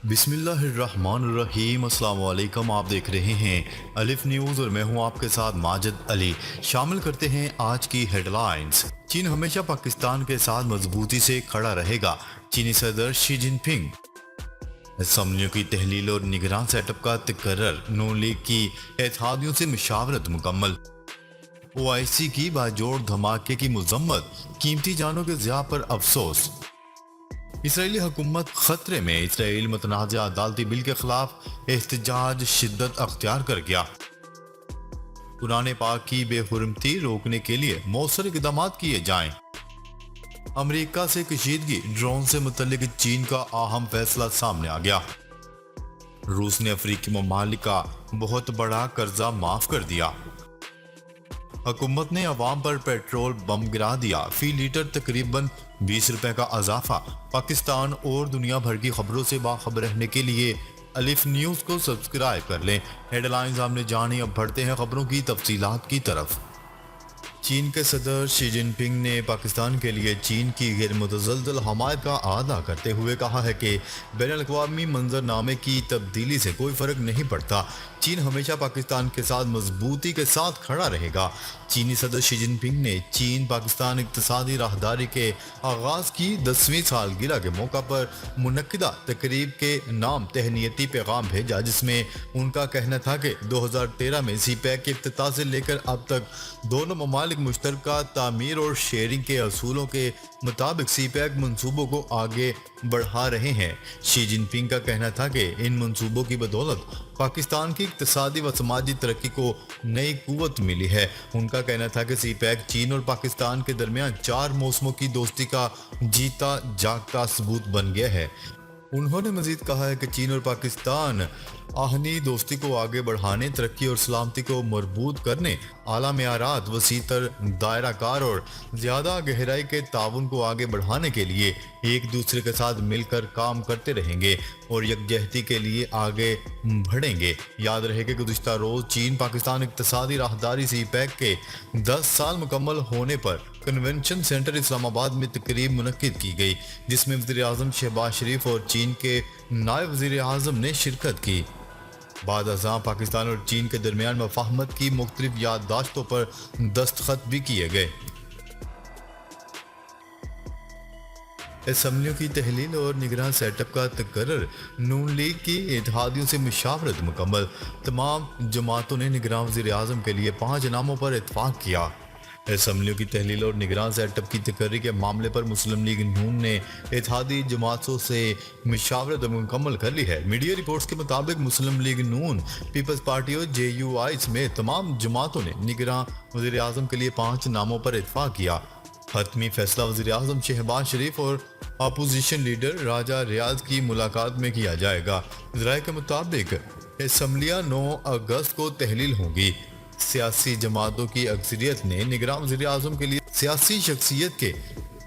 बिस्मिल्लाहिर्रहमानिर्रहीम। अस्सलाम वालेकुम। आप देख रहे हैं अलिफ न्यूज़ और मैं हूं आपके साथ माजिद अली। शामिल करते हैं आज की हेडलाइंस। चीन हमेशा पाकिस्तान के साथ मजबूती से खड़ा रहेगा, चीनी सदर शी जिनपिंग। असम्बलियों की तहलील और निगरान सेटअप का तकर्रर, नून लीग की इत्तेहादियों से मुशावरत मुकम्मल। ओआईसी की बाजोड़ धमाके की मजम्मत, कीमती जानों के ज़िया पर अफसोस। इसराइली हुकूमत खतरे में, इसराइल मुतनाज़ अदालती बिल के खिलाफ एहतजाज शिद्दत अख्तियार कर गया। कुरान पाक की बेहुरमती रोकने के लिए मौसर इकदाम किए जाएं। अमेरिका से कशीदगी, ड्रोन से मुतल्लिक चीन का अहम फैसला सामने आ गया। रूस ने अफ्रीकी ममालिक का बहुत बड़ा कर्जा माफ कर दिया। हुकूमत ने अवाम पर पेट्रोल बम गिरा दिया, फी लीटर तकरीबन 20 रुपए का इजाफा। पाकिस्तान और दुनिया भर की खबरों से बाखबर रहने के लिए अलिफ न्यूज़ को सब्सक्राइब कर लें। हेडलाइंस आपने जानी, अब बढ़ते हैं खबरों की तफसीलात की तरफ। चीन के सदर शी जिनपिंग ने पाकिस्तान के लिए चीन की गैर मुतज़लज़ल हमायत का अदा करते हुए कहा है कि बैनुल-अक़वामी मंजरनामे की तब्दीली से कोई फ़र्क नहीं पड़ता, चीन हमेशा पाकिस्तान के साथ मजबूती के साथ खड़ा रहेगा। चीनी सदर शी जिनपिंग ने चीन पाकिस्तान इक़्तिसादी राहदारी के आगाज़ की 10वीं सालगिरह के मौका पर मुनक्किदा तकरीब के नाम तहनीती पैगाम भेजा, जिसमें उनका कहना था कि 2013 में सीपैक के इफ्तिताह से लेकर अब तक दोनों ममालिक मुश्तरका तामीर और शेयरिंग के असूलों के मुताबिक सीपैक मंसूबों को आगे बढ़ा रहे हैं। शी जिनपिंग का कहना था कि इन मंसूबों की बदौलत पाकिस्तान की इक़्तिसादी व समाजी तरक्की को नई कुव्वत मिली है। उनका कहना था कि सीपैक चीन और पाकिस्तान के दरमियान 4 मौसमों की दोस्ती का जीता जागता सबूत बन गया है। उन्होंने मजीद कहा है कि चीन और पाकिस्तान आहनी दोस्ती को आगे बढ़ाने, तरक्की और सलामती को मजबूत करने, आला मेयारात, वसीतर दायरा कार और ज़्यादा गहराई के ताउन को आगे बढ़ाने के लिए एक दूसरे के साथ मिलकर काम करते रहेंगे और यकजहती के लिए आगे बढ़ेंगे। याद रहे कि गुज़िश्ता रोज़ चीन पाकिस्तान इक़्तिसादी राहदारी सीपैक के 10 साल मुकम्मल होने पर कन्वेंशन सेंटर इस्लामाबाद में तकरीब मुनक्किद की गई, जिसमें वज़ीर-ए-आज़म शहबाज शरीफ और चीन के नायब वज़ीर-ए-आज़म ने शिरकत की। बाद अज़ां पाकिस्तान और चीन के दरमियान मफाहमत की मुख्तलिफ याददाश्तों पर दस्तखत भी किए गए। असम्बलियों की तहलील और निगरान सेटअप का तकर्रर, नून लीग की इत्तेहादियों से मुशावरत मुकम्मल। तमाम जमातों ने निगरान वज़ीर-ए-आज़म के लिए 5 नामों पर इत्तफाक किया। असम्बलियों की तहलील और निगरान सेटअप की तकर्री के मामले पर मुस्लिम लीग नून ने इत्तेहादी जमातों से मुशावरत मुकम्मल कर ली है। मीडिया रिपोर्ट्स के मुताबिक मुस्लिम लीग नून, पीपल्स पार्टी और JUI में तमाम जमातों ने निगरान वज़ीर-ए-आज़म के लिए 5 नामों पर इत्तफाक किया। हतमी फैसला वज़ीर-ए-आज़म शहबाज शरीफ और अपोजिशन लीडर राजा रियाज की मुलाकात में किया जाएगा। ज़राए के मुताबिक असम्बलियाँ 9 अगस्त को तहलील होंगी। सियासी जमातों की अक्सरियत ने निगरान वज़ीर-ए-आज़म के लिए सियासी शख्सियत के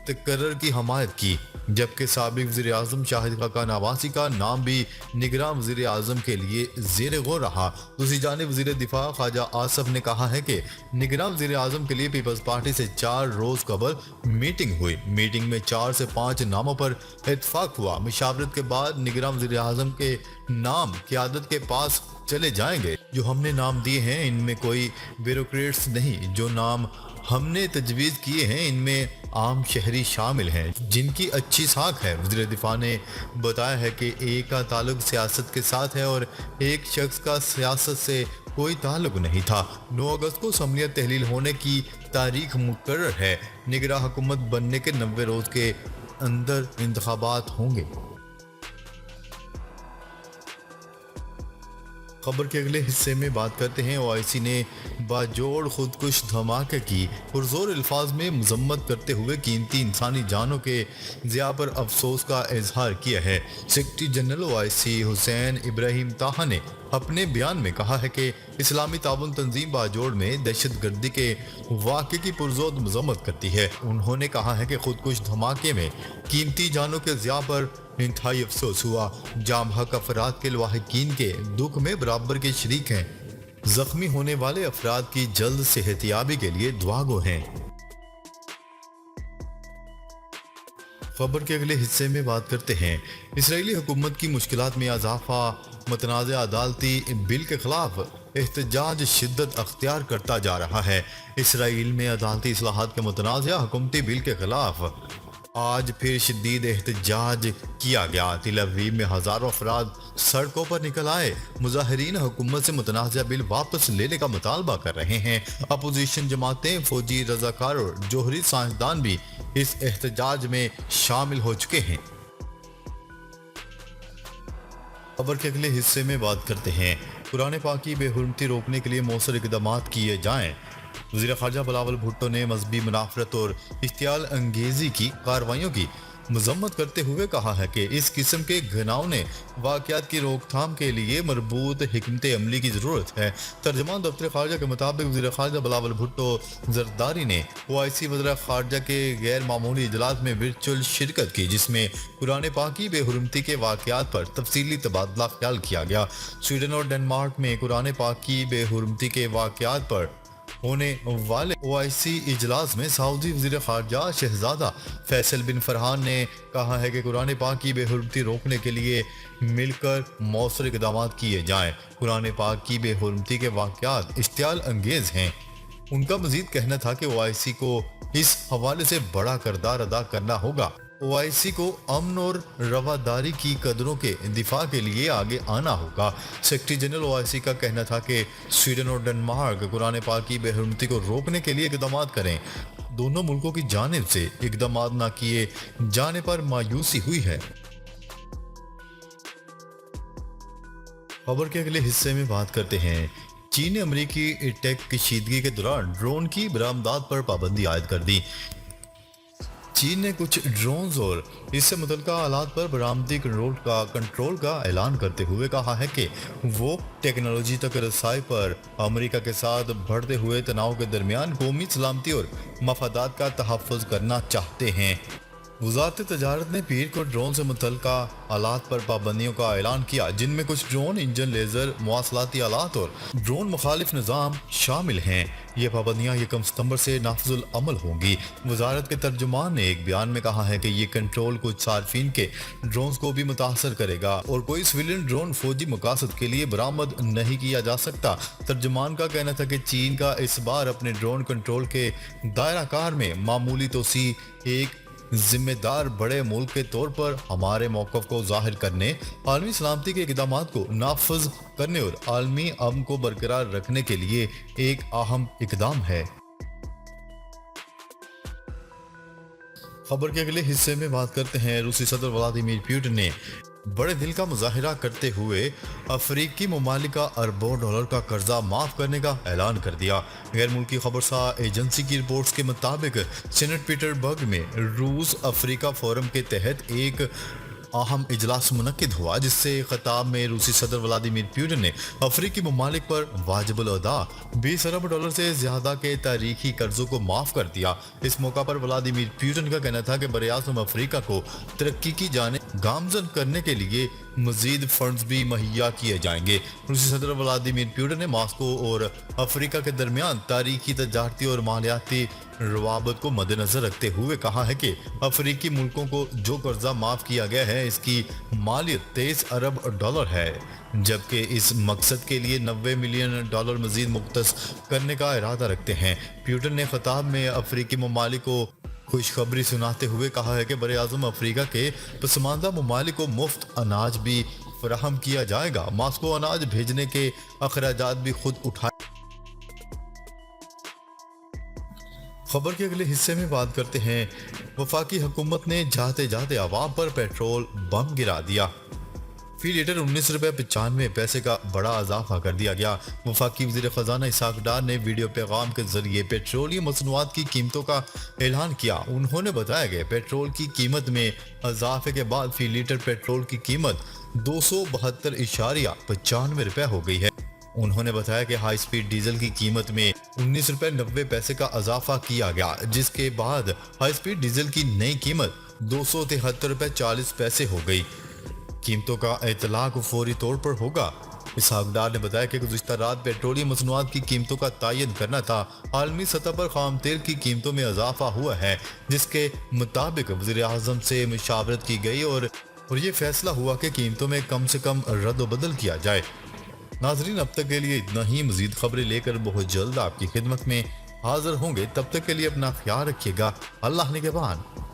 तकर्रर की हमायत की, जबकि साबिक वज़ीर-ए-आज़म शाहिद खाकान अब्बासी का नाम भी निगरान वज़ीर-ए-आज़म के लिए ज़ेर गौर रहा। दूसरी जानिब वज़ीर दिफा ख्वाजा आसफ ने कहा है कि निगरान वज़ीर-ए-आज़म के लिए पीपल्स पार्टी से 4 रोज़ कबल मीटिंग हुई। मीटिंग में 4 से 5 नामों पर इत्तफाक हुआ। मुशावरत के बाद निगरान वज़ीर-ए-आज़म के नाम क़यादत के पास चले जाएंगे। जो हमने नाम दिए हैं इनमें कोई ब्यूरोक्रेट्स नहीं, जो नाम हमने तजवीज़ किए हैं इनमें आम शहरी शामिल हैं जिनकी अच्छी साख है। वज़ीर दिफा ने बताया है कि एक का ताल्लुक सियासत के साथ है और एक शख्स का सियासत से कोई ताल्लुक नहीं था। 9 अगस्त को असम्बलियाँ तहलील होने की तारीख मुकर्रर है। निगरान हुकूमत बनने के 90 रोज़ के अंदर इंतखाबात होंगे। खबर के अगले हिस्से में बात करते हैं। ओआईसी ने बाजोड़ खुदकुश धमाके की पुरजोर अल्फाज में मजम्मत करते हुए कीमती इंसानी जानों के ज़िया पर अफसोस का इजहार किया है। Secretary general OIC Hussain Ibrahim ताहा ने अपने बयान में कहा है कि इस्लामी ताउन तंजीम बाजोड़ में दहशत गर्दी के वाक़े की पुरजोर मजम्मत करती है। उन्होंने कहा है कि खुदकुश धमाके में कीमती जानों के ज़िया पर इंतहाई अफसोस हुआ। जाम हक अफराद के लवाहिकीन के दुख में बराबर के शरीक हैं। जख्मी होने वाले अफराद की जल्द सेहतियाबी के लिए दुआ गो हैं। खबर के अगले हिस्से में बात करते हैं। इसराइली हुकूमत की मुश्किलात में इजाफा, मुतनाज़ अदालती बिल के खिलाफ एहतजाज शिद्दत अख्तियार करता जा रहा है। इसराइल में अदालती इस्लाहात के मुतनाज़ हुकूमती बिल के खिलाफ आज फिर शदीद एहतजाज किया गया। तिल अवीव में हजारों अफराद सड़कों पर निकल आए। मुजाहिरीन हुकूमत से मुतनाज़ा बिल वापस लेने का मुतालबा कर रहे हैं। अपोजिशन जमातें, फौजी, रजाकार और जोहरी साइंसदान भी इस एहतजाज में शामिल हो चुके हैं। खबर के अगले हिस्से में बात करते हैं। कुरान पाक की बेहुरमती रोकने के लिए मौसर इकदाम किए जाएं। वज़ीर ख़ारजा बिलावल भुट्टो ने मजहबी मुनाफरत और इश्तियाल अंगेजी की कार्रवाइयों की मजम्मत करते हुए कहा है कि इस किस्म के घिनौने वाक़यात की रोकथाम के लिए मरबूत हिकमत अमली की ज़रूरत है। तर्जमान दफ्तर ख़ारजा के मुताबिक वज़ीर ख़ारजा बिलावल भुट्टो ज़रदारी ने OIC वज़ीर ख़ारजा के गैर मामूली इजलास में वर्चुअल शिरकत की, जिसमें कुरान पाक की बेहुरमती के वाक़यात पर तफसीली तबादला ख्याल किया गया। स्वीडन और डेनमार्क में कुरान पाक की बेहुरमती के वाक़यात पर होने वाले OIC इजलास में सऊदी वज़ीर ख़ारजा शहजादा फैसल बिन फरहान ने कहा है कि कुरान पाक की बेहुरमती रोकने के लिए मिलकर मौसर इक़दाम किए जाएं। कुरान पाक की बेहुरमती के वाक़यात इश्तियाल अंगेज हैं। उनका मजीद कहना था कि OIC को इस हवाले से बड़ा किरदार अदा करना होगा। OIC को अमन और रवादारी की कदरों के दिफा के लिए आगे आना होगा। सेक्रेटरी जनरल OIC का कहना था कि स्वीडन और डेनमार्क कुरान पाक की बेहुरमती को रोकने के लिए इक़दाम करें। दोनों मुल्कों की जानिब से इक़दाम न किए जाने पर मायूसी हुई है। खबर के अगले हिस्से में बात करते हैं। चीन ने अमरीकी टेक कशीदगी के दौरान ड्रोन की बरामदात पर पाबंदी आयद कर दी। चीन ने कुछ ड्रोन्स और इससे मुतल्लिका आलात पर बरामदी कंट्रोल का ऐलान करते हुए कहा है कि वो टेक्नोलॉजी तक रसाई पर अमेरिका के साथ बढ़ते हुए तनाव के दरमियान कौमी सलामती और मफादात का तहफ़्फ़ुज़ करना चाहते हैं। वज़ारत तजारत ने पीर को ड्रोन से मुतल्लिका आलात पर पाबंदियों का ऐलान किया, जिनमें कुछ ड्रोन इंजन, लेज़र, मवासलाती आलात और ड्रोन मुखालिफ निज़ाम शामिल हैं। ये पाबंदियाँ 1 सितंबर से नाफिजुल अमल होंगी। वज़ारत के तर्जुमान ने एक बयान में कहा है कि ये कंट्रोल कुछ सार्फिन के ड्रोन को भी मुतासर करेगा और कोई सिविलियन ड्रोन फौजी मकासद के लिए बरामद नहीं किया जा सकता। तर्जुमान का कहना था कि चीन का इस बार अपने ड्रोन कंट्रोल के दायरा कार में मामूली तोसी एक जिम्मेदार बड़े मुल्क के तौर पर हमारे मौक़िफ़ को जाहिर करने, आलमी सलामती के इक़दाम को नाफिज करने और आलमी अमन को बरकरार रखने के लिए एक अहम इक़दाम है। खबर के अगले हिस्से में बात करते हैं। रूसी सदर व्लादिमीर पुतिन ने बड़े दिल का मुजाहिरा करते हुए अफ्रीकी ममालिक का अरबों डॉलर का कर्जा माफ करने का ऐलान कर दिया। गैर मुल्की खबरसार एजेंसी की रिपोर्ट्स के मुताबिक सेनेट पीटरबर्ग में रूस अफ्रीका फोरम के तहत एक अहम इजलास मुनक्किद हुआ, जिससे खिताब में रूसी सदर व्लादिमीर पुतिन ने अफ्रीकी ममालिक पर वाजिबुल अदा 20 अरब डॉलर से ज्यादा के तारीखी कर्जों को माफ कर दिया। इस मौका पर व्लादिमीर पुतिन का कहना था कि बरआज़म अफ्रीका को तरक्की की जानिब गामजन करने के लिए मजीद फंड्स भी मुहैया किए जाएंगे। रूसी सदर व्लादिमीर पुतिन ने मॉस्को और अफ्रीका के दरमियान तारीखी, तजारती और मालियाती रवाबत को मद्देनजर रखते हुए कहा है कि अफ्रीकी मुल्कों को जो कर्जा माफ किया गया है इसकी मालियत 23 अरब डॉलर है, जबकि इस मकसद के लिए 90 मिलियन डॉलर मजीद मुख्तस करने का इरादा रखते हैं। पुतिन ने खिताब में अफ्रीकी ममालिक को खुशखबरी सुनाते हुए कहा है कि बरआज़म अफ्रीका के पसमानदा ममालिक को मुफ्त अनाज भी फराहम किया जाएगा। मॉस्को अनाज भेजने के अखराजात भी खुद उठाए। खबर के अगले हिस्से में बात करते हैं। वफाकी हुकूमत ने जाते जाते आवाम पर पेट्रोल बम गिरा दिया। फी लीटर 19 रुपये 95 पैसे का बड़ा इजाफा कर दिया गया। वफाकी वज़ीर ख़जाना इसहाक डार ने वीडियो पैगाम के जरिए पेट्रोलियम मसनूआत की कीमतों का ऐलान किया। उन्होंने बताया कि पेट्रोल की कीमत में इजाफे के बाद फी लीटर पेट्रोल की कीमत 272.95 रुपये हो गई है। उन्होंने बताया कि हाई स्पीड डीजल की कीमत में 19 रुपये 90 पैसे का इजाफा किया गया, जिसके बाद हाई स्पीड डीजल की नई कीमत 273 रुपये 40 पैसे हो गई। कीमतों का इतलाक फौरी तौर पर होगा। اسحاق ڈار نے بتایا کہ گزشتہ رات پیٹرولیم مصنوعات کی قیمتوں کا تعین کرنا تھا۔ عالمی سطح پر خام تیل کی قیمتوں میں اضافہ ہوا ہے، جس کے مطابق وزیر اعظم سے مشاورت کی گئی اور یہ فیصلہ ہوا کہ قیمتوں میں کم سے کم رد و بدل کیا جائے۔ ناظرین، اب تک کے لیے اتنا ہی۔ مزید خبریں لے کر بہت جلد آپ کی خدمت میں حاضر ہوں گے۔ تب تک کے لیے اپنا خیال رکھیے گا۔ اللہ نگہبان۔